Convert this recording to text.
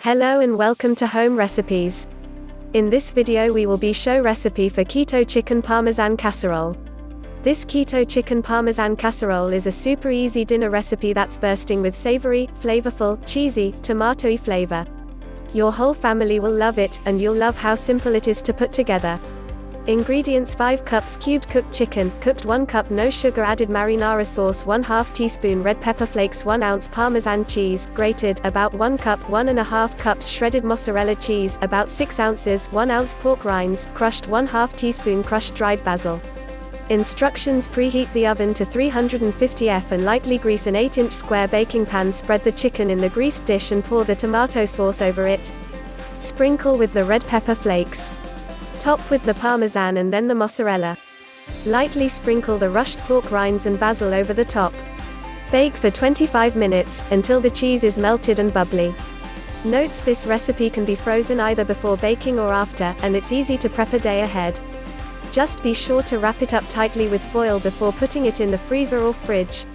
Hello and welcome to Home Recipes. In this video we will be show recipe for Keto Chicken Parmesan Casserole. This Keto Chicken Parmesan Casserole is a super easy dinner recipe that's bursting with savory, flavorful, cheesy, tomatoey flavor. Your whole family will love it, and you'll love how simple it is to put together. Ingredients: 5 cups cubed cooked chicken, cooked 1 cup no sugar added marinara sauce, 1/2 teaspoon red pepper flakes, 1 ounce Parmesan cheese, grated, about 1 cup, 1.5 cups shredded mozzarella cheese, about 6 ounces, 1 ounce pork rinds, crushed, 1/2 teaspoon crushed dried basil. Instructions: preheat the oven to 350 F and lightly grease an 8-inch square baking pan. Spread the chicken in the greased dish and pour the tomato sauce over it. Sprinkle with the red pepper flakes. Top with the Parmesan and then the mozzarella. Lightly sprinkle the rushed pork rinds and basil over the top. Bake for 25 minutes, until the cheese is melted and bubbly. Notes: this recipe can be frozen either before baking or after, and it's easy to prep a day ahead. Just be sure to wrap it up tightly with foil before putting it in the freezer or fridge.